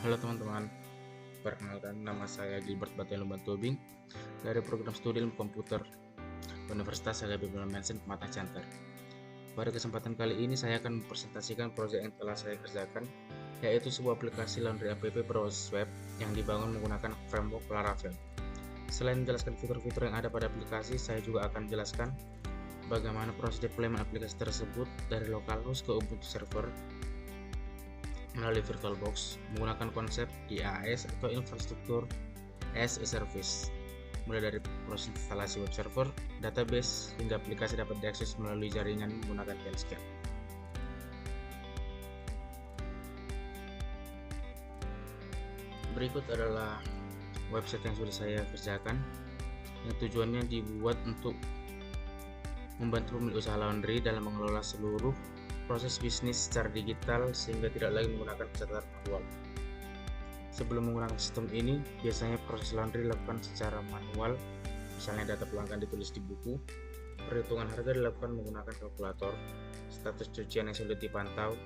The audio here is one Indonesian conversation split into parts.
Halo teman-teman, perkenalkan nama saya Gilbert Batelumban Tobing dari program studi ilmu komputer Universitas Agape Mensen Pematang Siantar. Pada kesempatan kali ini saya akan mempresentasikan proyek yang telah saya kerjakan, yaitu sebuah aplikasi laundry app berbasis web yang dibangun menggunakan framework Laravel. Selain menjelaskan fitur-fitur yang ada pada aplikasi, saya juga akan menjelaskan bagaimana proses deployment aplikasi tersebut dari localhost ke Ubuntu server melalui VirtualBox menggunakan konsep IaaS atau infrastruktur as a service, mulai dari proses instalasi web server, database, hingga aplikasi dapat diakses melalui jaringan menggunakan Tailscale. Berikut adalah website yang sudah saya kerjakan, yang tujuannya dibuat untuk membantu pemilik usaha laundry dalam mengelola seluruh proses bisnis secara digital sehingga tidak lagi menggunakan catatan manual. Sebelum menggunakan sistem ini, biasanya proses laundry dilakukan secara manual, misalnya data pelanggan ditulis di buku, perhitungan harga dilakukan menggunakan kalkulator, status cucian yang sulit dipantau,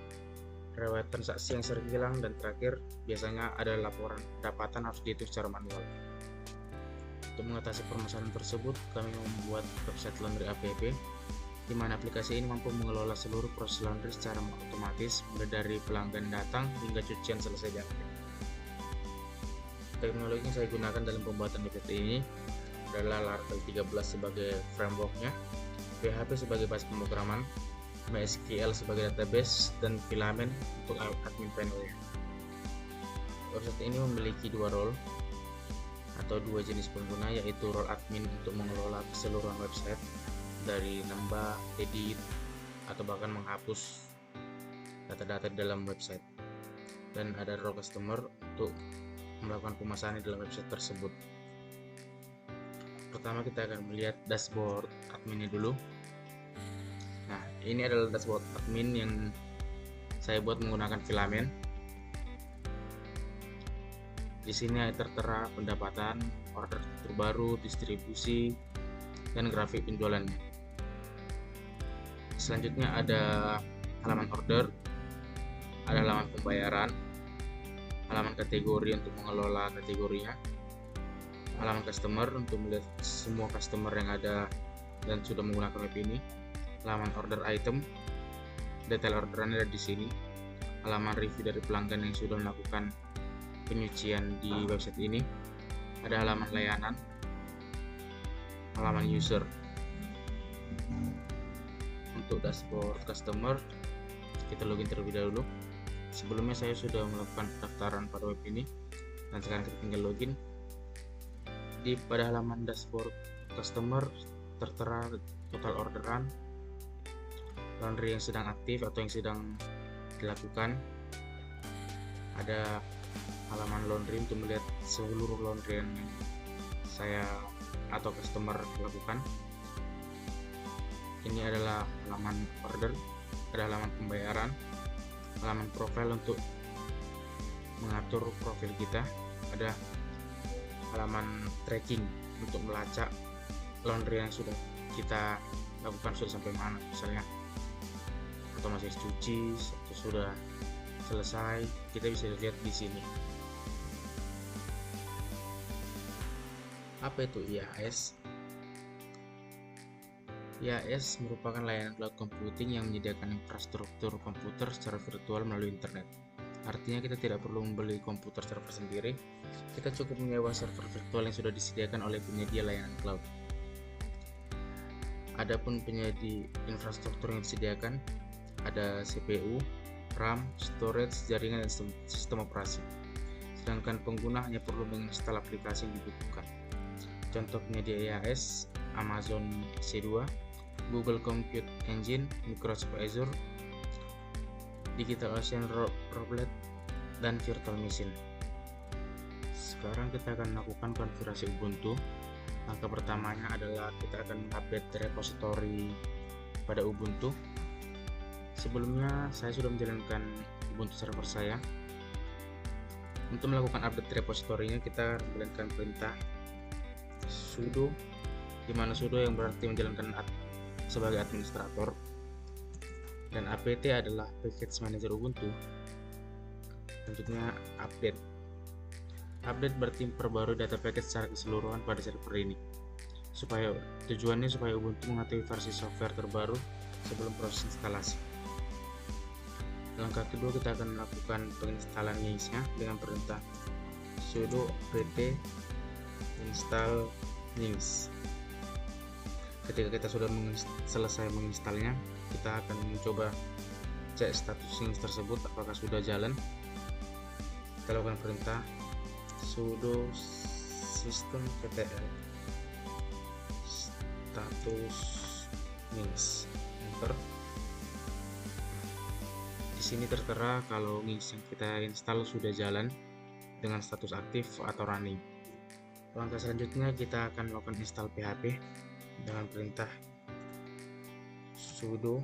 riwayat transaksi yang sering hilang, dan terakhir biasanya ada laporan pendapatan harus dihitung secara manual. Untuk mengatasi permasalahan tersebut, kami membuat website laundry app di mana aplikasi ini mampu mengelola seluruh proses laundry secara otomatis, mulai dari pelanggan datang hingga cucian selesai diambil. Teknologi yang saya gunakan dalam pembuatan website ini adalah Laravel 13 sebagai frameworknya, PHP sebagai bahasa pemrograman, MySQL sebagai database, dan Filament untuk admin panelnya. Website ini memiliki dua role atau dua jenis pengguna, yaitu role admin untuk mengelola keseluruhan website dari nambah, edit, atau bahkan menghapus data-data di dalam website, dan ada role customer untuk melakukan pemasaran di dalam website tersebut. Pertama kita akan melihat dashboard adminnya dulu. Nah, ini adalah dashboard admin yang saya buat menggunakan Filament. Di sini tertera pendapatan, order terbaru, distribusi, dan grafik penjualannya. Selanjutnya ada halaman order, ada halaman pembayaran, halaman kategori untuk mengelola kategorinya, halaman customer untuk melihat semua customer yang ada dan sudah menggunakan web ini, halaman order item, detail orderannya ada di sini, halaman review dari pelanggan yang sudah melakukan penyucian di website ini, ada halaman layanan, halaman user. Untuk dashboard customer, kita login terlebih dahulu. Sebelumnya saya sudah melakukan pendaftaran pada web ini, dan sekarang kita tinggal login. Pada halaman dashboard customer tertera total orderan, laundry yang sedang aktif atau yang sedang dilakukan, ada halaman laundry untuk melihat seluruh laundry yang saya atau customer lakukan. Ini adalah halaman order, ada halaman pembayaran, halaman profile untuk mengatur profil kita, ada halaman tracking untuk melacak laundry yang sudah kita lakukan sudah sampai mana, misalnya atau masih cuci atau sudah selesai, kita bisa lihat di sini. Apa itu IaaS? IaaS merupakan layanan cloud computing yang menyediakan infrastruktur komputer secara virtual melalui internet. Artinya kita tidak perlu membeli komputer server sendiri, kita cukup menyewa server virtual yang sudah disediakan oleh penyedia layanan cloud. Adapun penyedia infrastruktur yang disediakan ada CPU, RAM, storage, jaringan, dan sistem operasi. Sedangkan pengguna hanya perlu menginstal aplikasi yang dibutuhkan. Contoh penyedia IaaS, Amazon EC2, Google Compute Engine, Microsoft Azure, DigitalOcean Roblet, dan Virtual Machine. Sekarang kita akan melakukan konfigurasi Ubuntu. Langkah pertamanya adalah kita akan update repository pada Ubuntu. Sebelumnya saya sudah menjalankan Ubuntu server saya. Untuk melakukan update repositorinya, kita menjalankan perintah sudo, di mana sudo yang berarti menjalankan sebagai administrator, dan apt adalah package manager Ubuntu. Tentunya update Update berarti perbarui data paket secara keseluruhan pada server ini. Tujuannya supaya Ubuntu mengetahui versi software terbaru sebelum proses instalasi. Langkah kedua, kita akan melakukan penginstalan Nginx-nya dengan perintah sudo apt install Nginx. Ketika kita sudah selesai menginstalnya, kita akan mencoba cek status Nginx tersebut apakah sudah jalan. Kita lakukan perintah sudo systemctl status Nginx, enter. Di sini tertera kalau Nginx yang kita install sudah jalan dengan status aktif atau running. Langkah selanjutnya, kita akan melakukan install PHP dengan perintah sudo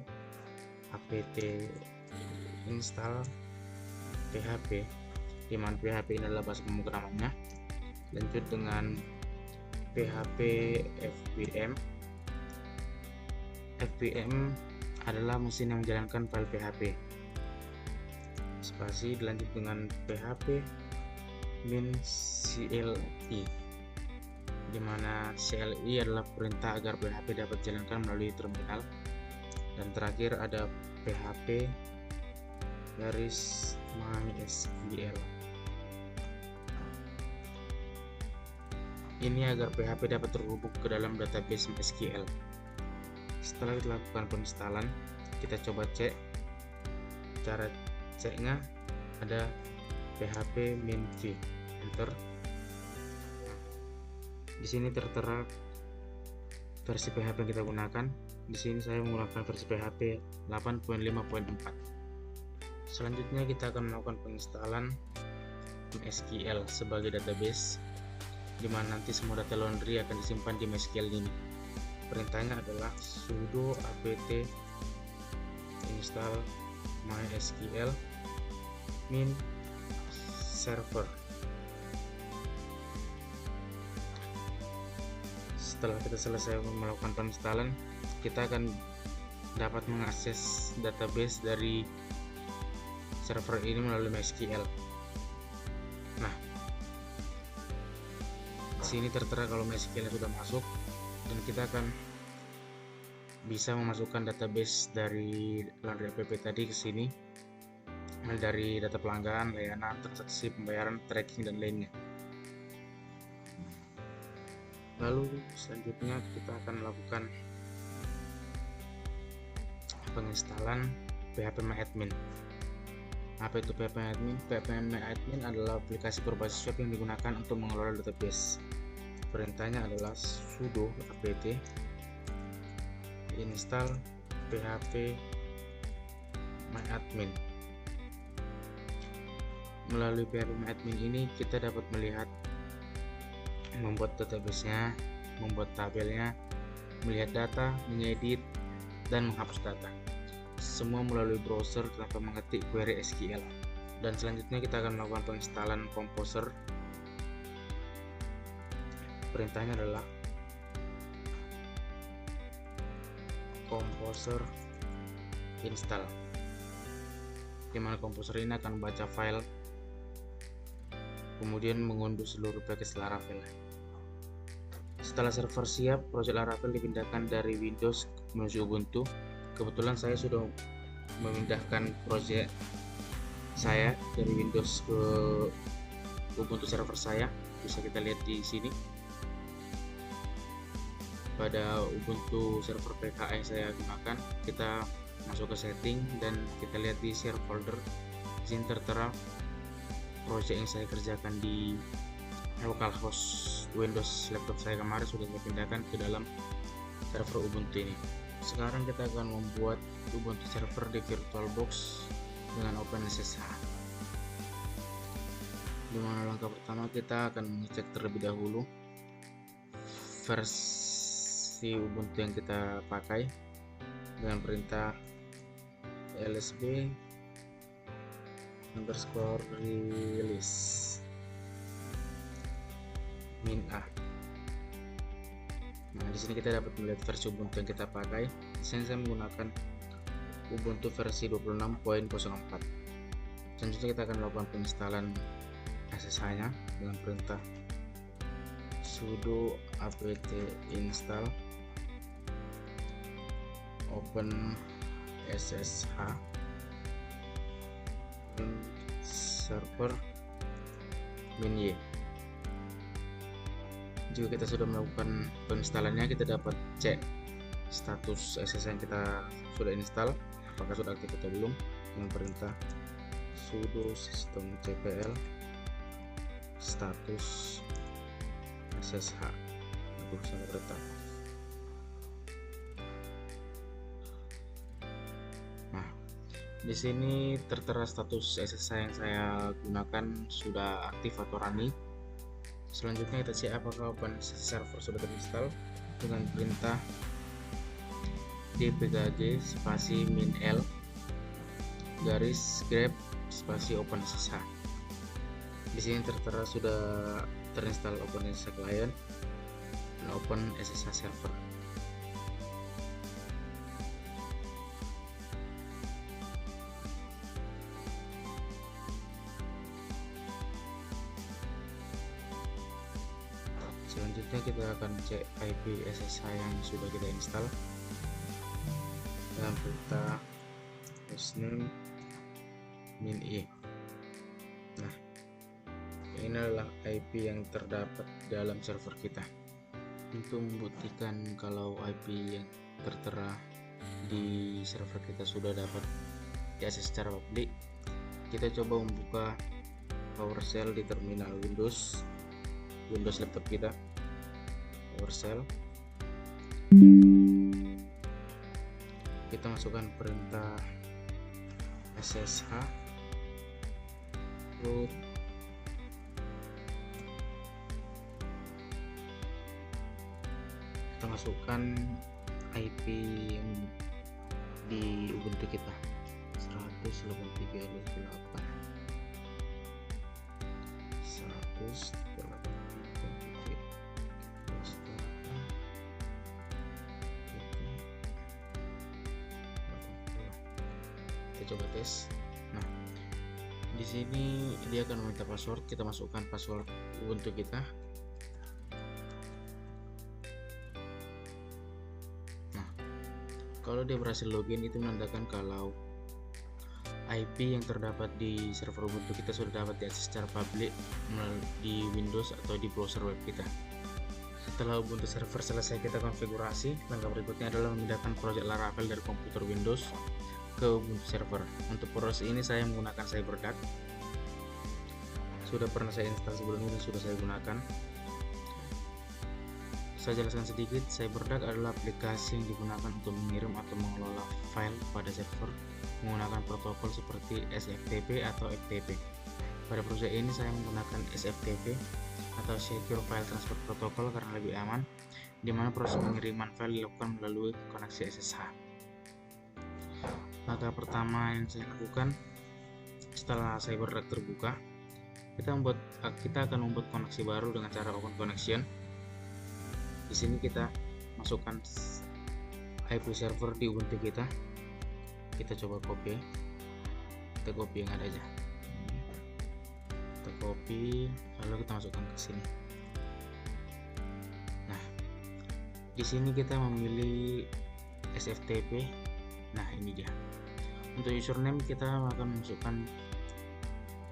apt install PHP, di mana PHP ini adalah bahasa pemrogramannya. Lanjut dengan PHP FPM. FPM adalah mesin yang menjalankan file PHP. Spasi, dilanjut dengan PHP min CLI, di mana CLI adalah perintah agar PHP dapat dijalankan melalui terminal. Dan terakhir ada PHP garis MySQL. Ini agar PHP dapat terhubung ke dalam database MySQL. Setelah dilakukan penginstalan, kita coba cek. Cara ceknya ada PHP min v, enter. Di sini tertera versi PHP yang kita gunakan. Di sini saya menggunakan versi PHP 8.5.4. Selanjutnya kita akan melakukan penginstalan MySQL sebagai database, di mana nanti semua data laundry akan disimpan di MySQL ini. Perintahnya adalah sudo apt install MySQL min server. Setelah kita selesai melakukan penginstalan, kita akan dapat mengakses database dari server ini melalui MySQL. Nah, di sini tertera kalau MySQL sudah masuk, dan kita akan bisa memasukkan database dari laundry app tadi ke sini, dari data pelanggan, layanan, transaksi, pembayaran, tracking, dan lainnya. Lalu selanjutnya kita akan melakukan penginstalan phpMyAdmin. Apa itu phpMyAdmin? phpMyAdmin adalah aplikasi berbasis web yang digunakan untuk mengelola database. Perintahnya adalah sudo apt install phpMyAdmin. Melalui phpMyAdmin ini kita dapat melihat, membuat database-nya, membuat tabelnya, melihat data, mengedit, dan menghapus data. Semua melalui browser tanpa mengetik query SQL. Dan selanjutnya kita akan melakukan penginstalan Composer. Perintahnya adalah Composer install, di mana Composer ini akan membaca file, kemudian mengunduh seluruh package Laravel. Setelah server siap, proyek Laravel dipindahkan dari Windows menuju Ubuntu. Kebetulan saya sudah memindahkan proyek saya dari Windows ke Ubuntu server saya. Bisa kita lihat di sini. Pada Ubuntu server PKE saya gunakan, kita masuk ke setting dan kita lihat di share folder. Di sini tertera proyek yang saya kerjakan di localhost Windows laptop saya kemarin sudah saya pindahkan ke dalam server Ubuntu ini. Sekarang kita akan membuat Ubuntu server di VirtualBox dengan OpenSSH. Di mana langkah pertama kita akan mengecek terlebih dahulu versi Ubuntu yang kita pakai dengan perintah lsb_release -a. Nah, di sini kita dapat melihat versi Ubuntu yang kita pakai. Di sini saya menggunakan Ubuntu versi 26.04. Selanjutnya kita akan melakukan penginstalan SSH-nya dengan perintah sudo apt install open SSH server -y. Jika kita sudah melakukan penginstalannya, kita dapat cek status SSH yang kita sudah install, apakah sudah aktif atau belum, dengan perintah sudo systemcpl status SSH untuk sangat retak. Nah, di sini tertera status SSH yang saya gunakan sudah aktif atau running. Selanjutnya kita cek apakah OpenSSH server sudah terinstall dengan perintah dpkg spasi -l garis grep spasi OpenSSH. Di sini tertera sudah terinstall OpenSSH client dan OpenSSH server. Selanjutnya kita akan cek IP SSH yang sudah kita install dengan perintah hostname -i. Nah, ini adalah IP yang terdapat dalam server kita. Untuk membuktikan kalau IP yang tertera di server kita sudah dapat diakses secara publik, kita coba membuka PowerShell di terminal Windows laptop kita. PowerShell, kita masukkan perintah SSH root kita masukkan IP yang di Ubuntu kita 183.8 kita coba tes. Nah, di sini dia akan meminta password, kita masukkan password Ubuntu kita. Nah, kalau dia berhasil login, itu menandakan kalau IP yang terdapat di server Ubuntu kita sudah dapat diakses secara publik di Windows atau di browser web kita. Setelah Ubuntu server selesai kita konfigurasi, langkah berikutnya adalah memindahkan project Laravel dari komputer Windows ke Ubuntu server. Untuk proses ini saya menggunakan CyberDuck. Sudah pernah saya install sebelumnya dan sudah saya gunakan. Saya jelaskan sedikit, CyberDuck adalah aplikasi yang digunakan untuk mengirim atau mengelola file pada server menggunakan protokol seperti SFTP atau FTP. Pada proyek ini saya menggunakan SFTP atau Secure File Transfer Protocol karena lebih aman, di mana proses pengiriman file dilakukan melalui koneksi SSH. Langkah pertama yang saya lakukan setelah CyberDuck terbuka, kita akan membuat koneksi baru dengan cara open connection. Di sini kita masukkan IP server di Ubuntu kita. Kita coba copy yang ada aja. Kita copy, lalu kita masukkan ke sini. Nah, di sini kita memilih SFTP. Nah, ini dia. Untuk username kita akan masukkan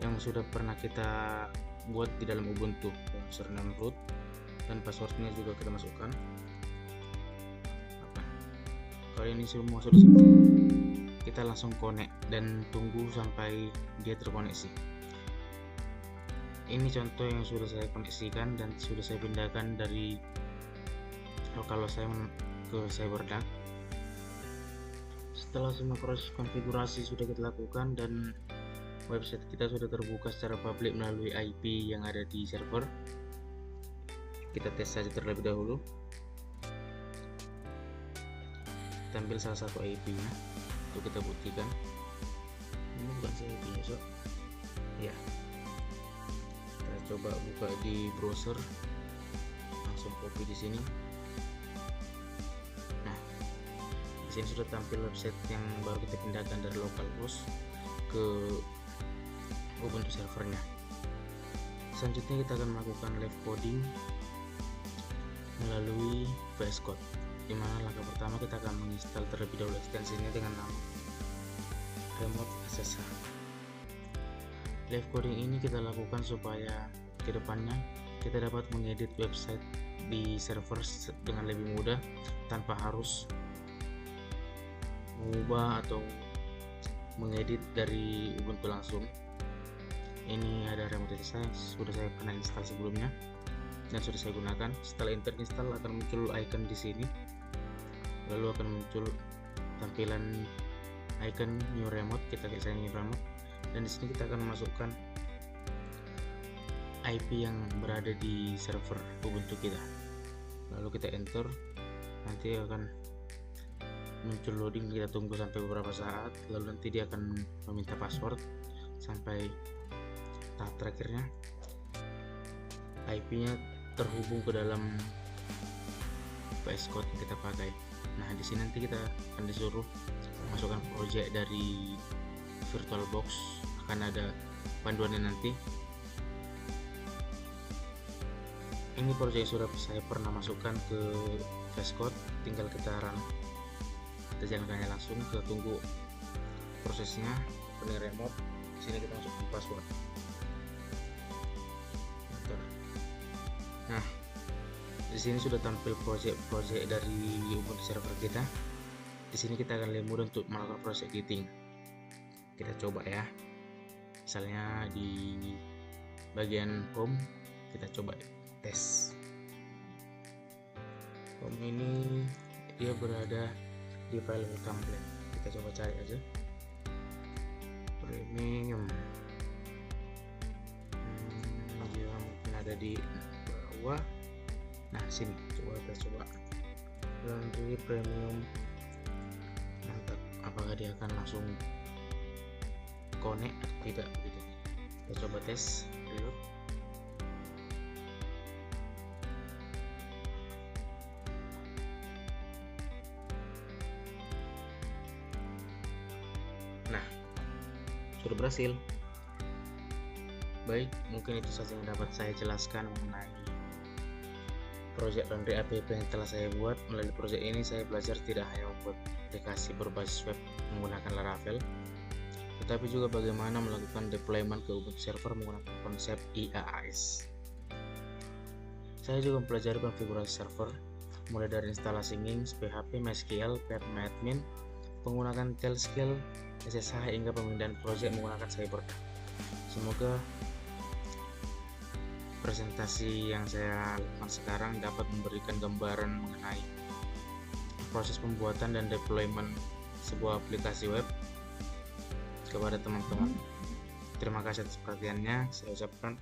yang sudah pernah kita buat di dalam Ubuntu, username root, dan passwordnya juga kita masukkan. Kalau ini semua sudah selesai, kita langsung connect dan tunggu sampai dia terkoneksi. Ini contoh yang sudah saya koneksikan dan sudah saya pindahkan dari lokal saya ke CyberDuck. Setelah semua proses konfigurasi sudah kita lakukan dan website kita sudah terbuka secara publik melalui IP yang ada di server, kita tes saja terlebih dahulu. Kita ambil salah satu IP-nya untuk kita buktikan. Ini bukan saya IP-nya, so ya. Kita coba buka di browser, langsung copy di sini. Di sini sudah tampil website yang baru kita pindahkan dari localhost ke Ubuntu servernya. Selanjutnya kita akan melakukan live coding melalui VS Code, di mana langkah pertama kita akan menginstal terlebih dahulu ekstensinya dengan nama Remote SSH. Live coding ini kita lakukan supaya kedepannya kita dapat mengedit website di server dengan lebih mudah tanpa harus mengubah atau mengedit dari Ubuntu langsung. Ini ada Remote SSH, sudah saya pernah install sebelumnya dan sudah saya gunakan. Setelah terinstall akan muncul icon di sini, lalu akan muncul tampilan icon New Remote. Kita klik saja New Remote, dan di sini kita akan memasukkan IP yang berada di server Ubuntu kita. Lalu kita enter, nanti akan muncul loading. Kita tunggu sampai beberapa saat, lalu nanti dia akan meminta password sampai tahap terakhirnya IP-nya terhubung ke dalam VS Code yang kita pakai. Nah, di sini nanti kita akan disuruh masukkan project dari VirtualBox, akan ada panduannya nanti. Ini project sudah saya pernah masukkan ke VS Code, tinggal kita run, kita jalankannya langsung. Kita tunggu prosesnya opening remote. Di sini kita masukkan password. Nah, di sini sudah tampil project dari Ubuntu server kita. Di sini kita akan lebih mudah untuk melakukan proses editing. Kita coba ya. Misalnya di bagian home, kita coba tes. Home ini dia berada di file template. Kita coba cari aja. Premium. Dia mungkin ada di bawah. Nah, sini coba laundry premium. Mantap. Apakah dia akan langsung connect atau tidak gitu. Kita coba tes dulu. Nah, sudah berhasil. Baik, mungkin itu saja yang dapat saya jelaskan mengenai project laundry app yang telah saya buat. Melalui project ini saya belajar tidak hanya membuat aplikasi berbasis web menggunakan Laravel, tetapi juga bagaimana melakukan deployment ke Ubuntu server menggunakan konsep IaaS. Saya juga mempelajari konfigurasi server, mulai dari instalasi NGINX, PHP, MySQL, PHP penggunaan Tailscale, SSH, hingga pemindahan project menggunakan Cyberduck. Semoga presentasi yang saya lakukan sekarang dapat memberikan gambaran mengenai proses pembuatan dan deployment sebuah aplikasi web kepada teman-teman. Terima kasih atas perhatiannya. Saya ucapkan